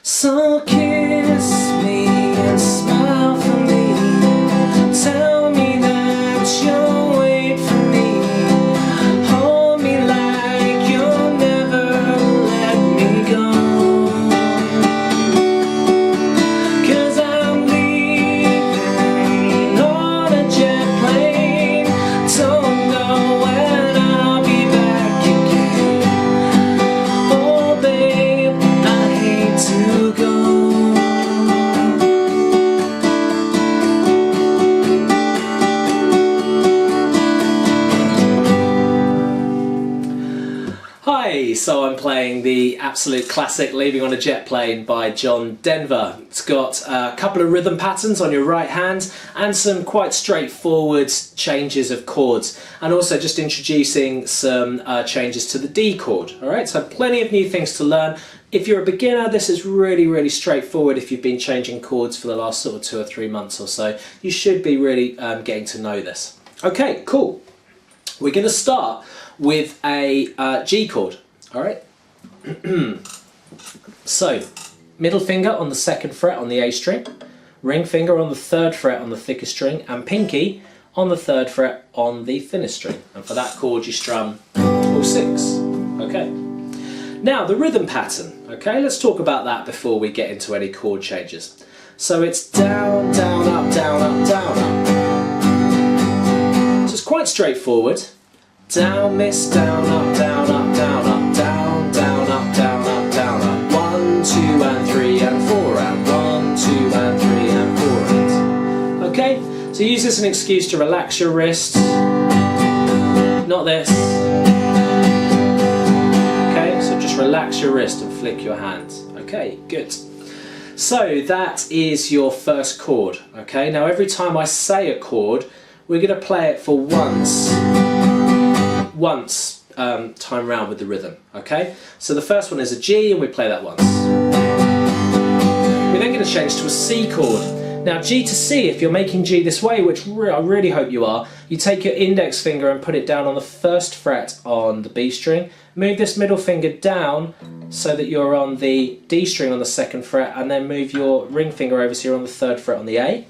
So kiss me and smile for me. Tell me that you'll wait for me. Hold me like you'll never let me go. 'Cause I'm leaving on a jet plane. Don't know when I'll be back again. Oh babe, I hate to go. Hi, so I'm playing the absolute classic Leaving on a Jet Plane by John Denver. It's got a couple of rhythm patterns on your right hand and some quite straightforward changes of chords, and also just introducing some changes to the D chord. Alright, so plenty of new things to learn. If you're a beginner, this is really straightforward. If you've been changing chords for the last sort of 2 or 3 months or so, you should be really getting to know this. Okay, cool. We're going to start with a G chord, alright? So, middle finger on the 2nd fret on the A string, ring finger on the 3rd fret on the thickest string, and pinky on the 3rd fret on the thinnest string. And for that chord you strum all 6, okay? Now the rhythm pattern, okay? Let's talk about that before we get into any chord changes. So it's down, down, up, down, up, down, up. So it's quite straightforward. Down, miss, down, up, down, up, down, up, down, down, up, down, up, down, up. 1, 2 and 3 and 4 and 1, 2 and 3 and 4 and. Okay, so use this as an excuse to relax your wrist. Not this. Okay, so just relax your wrist and flick your hands. Okay, good. So that is your first chord. Okay, now every time I say a chord, we're going to play it for once time round with the rhythm, okay? So the first one is a G and we play that once. We're then going to change to a C chord. Now G to C, if you're making G this way, which I really hope you are, you take your index finger and put it down on the 1st fret on the B string, move this middle finger down so that you're on the D string on the 2nd fret, and then move your ring finger over so you're on the 3rd fret on the A.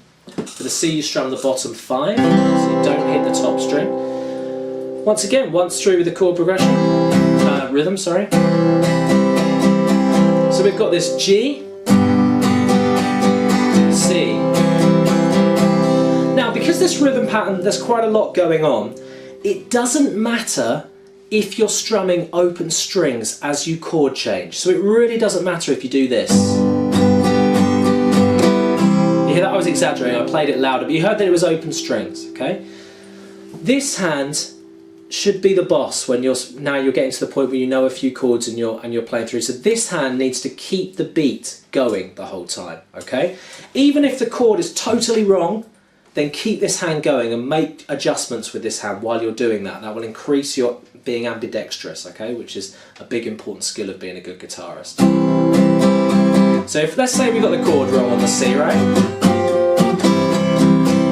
For the C you strum the bottom 5, so you don't hit the top string. Once again, once through with the chord progression, rhythm, sorry. So we've got this G, C. Now because this rhythm pattern, there's quite a lot going on, it doesn't matter if you're strumming open strings as you chord change. So it really doesn't matter if you do this. You hear that? I was exaggerating, I played it louder, but you heard that it was open strings, okay? This hand should be the boss when you're getting to the point where you know a few chords and you're playing through. So this hand needs to keep the beat going the whole time, okay? Even if the chord is totally wrong, then keep this hand going and make adjustments with this hand while you're doing that. That will increase your being ambidextrous, okay? Which is a big important skill of being a good guitarist. So if, let's say we got the chord wrong on the C, right?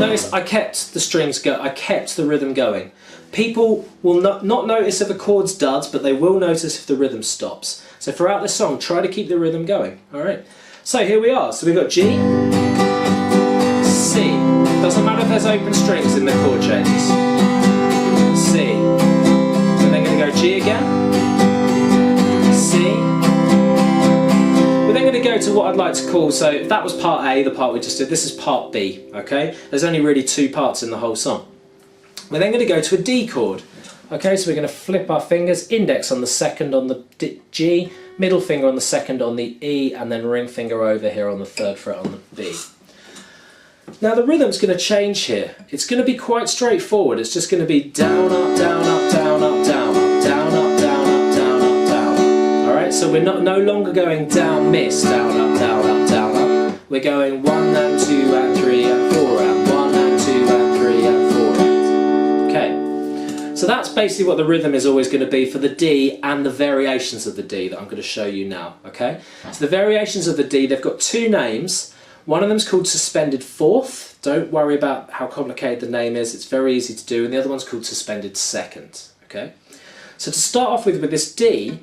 Notice I kept the strings I kept the rhythm going. People will not notice if a chord's duds, but they will notice if the rhythm stops. So throughout the song, try to keep the rhythm going. Alright, so here we are. So we've got G, C. Doesn't matter if there's open strings in the chord changes. C. So then going to go G again, C. We're then going to go to what I'd like to call, so if that was part A, the part we just did, this is part B, okay? There's only really 2 parts in the whole song. We're then going to go to a D chord. Okay, so we're going to flip our fingers, index on the 2nd on the G, middle finger on the 2nd on the E, and then ring finger over here on the 3rd fret on the B. Now the rhythm's going to change here. It's going to be quite straightforward. It's just going to be down, up, down, up, down, up, down, up, down, up, down, up, down, up, down, up. Alright, so we're no longer going down, miss, down, up, down, up, down, up. We're going 1 and 2 and 3 and 4 and 1 and 2 and 3 and 4 and. Okay, so that's basically what the rhythm is always going to be for the D and the variations of the D that I'm going to show you now, okay? So the variations of the D, they've got 2 names. One of them is called suspended 4th. Don't worry about how complicated the name is, it's very easy to do. And the other one's called suspended 2nd, okay? So to start off with this D,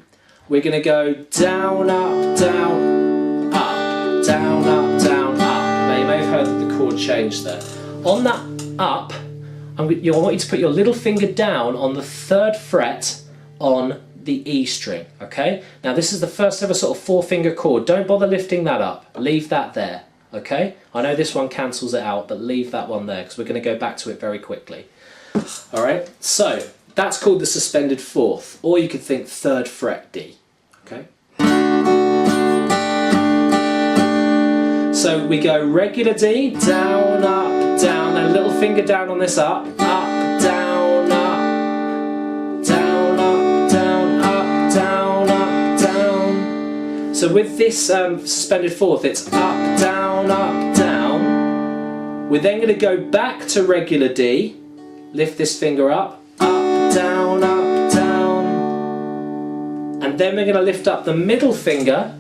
we're going to go down, up, down, up. change there. On that up, I want you to put your little finger down on the 3rd fret on the E string, okay? Now this is the first ever sort of 4-finger chord. Don't bother lifting that up, leave that there, okay? I know this one cancels it out, but leave that one there because we're going to go back to it very quickly. Alright, so that's called the suspended 4th, or you could think 3rd fret D, okay? So we go regular D, down, up, down, then little finger down on this up, down, up, down, up, down, up, down, up, down. So with this suspended 4th, it's up, down, down. We're then going to go back to regular D, lift this finger up, down, down. And then we're going to lift up the middle finger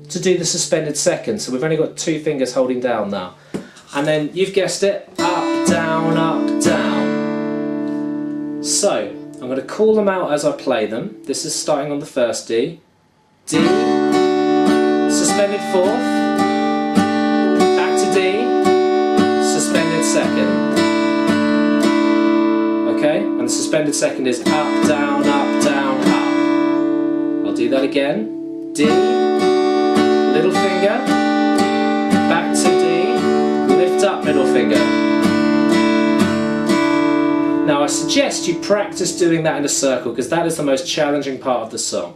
to do the suspended 2nd. So we've only got 2 fingers holding down now. And then, you've guessed it, up, down, down. So, I'm going to call them out as I play them. This is starting on the 1st D. D, suspended 4th, back to D, suspended 2nd. Okay, and the suspended 2nd is up, down, up. I'll do that again. D, little finger, back to D, lift up middle finger. Now I suggest you practice doing that in a circle because that is the most challenging part of the song.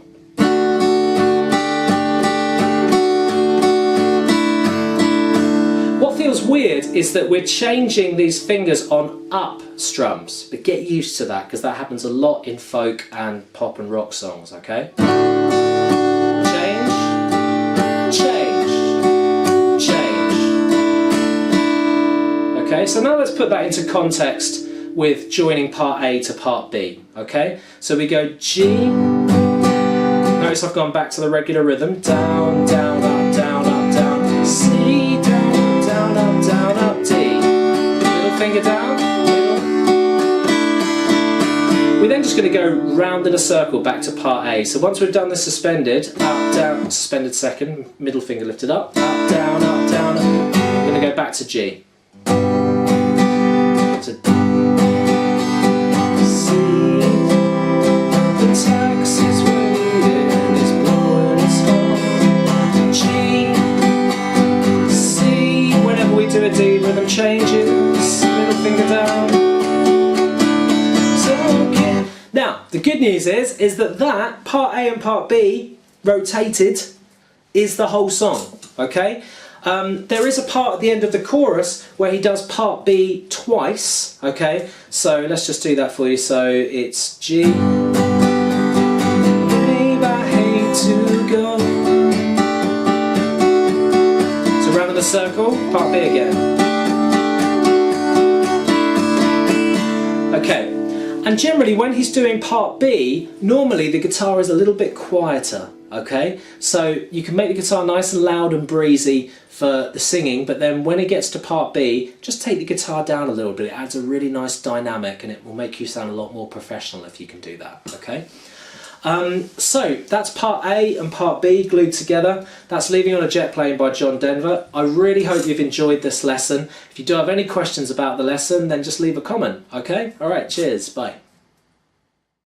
What feels weird is that we're changing these fingers on up strums, but get used to that because that happens a lot in folk and pop and rock songs, okay? Okay, so now let's put that into context with joining part A to part B, okay? So we go G, notice I've gone back to the regular rhythm, down, down, up, down, C, down, up, D, little finger down, middle. We're then just going to go round in a circle back to part A. So once we've done the suspended, up, down, suspended 2nd, middle finger lifted up, down, we're going to go back to G. D, rhythm changes, middle finger down. So, okay. Now, the good news is that part A and part B, rotated, is the whole song, okay? There is a part at the end of the chorus where he does part B twice, okay? So let's just do that for you. So it's G, babe, I hate to go. Round in a circle, part B again. Okay, and generally when he's doing part B, normally the guitar is a little bit quieter, okay? So you can make the guitar nice and loud and breezy for the singing, but then when it gets to part B, just take the guitar down a little bit. It adds a really nice dynamic and it will make you sound a lot more professional if you can do that, okay? So that's part A and part B glued together. That's Leaving on a Jet Plane by John Denver. I really hope you've enjoyed this lesson. If you do have any questions about the lesson, then just leave a comment, okay? Alright, cheers, bye.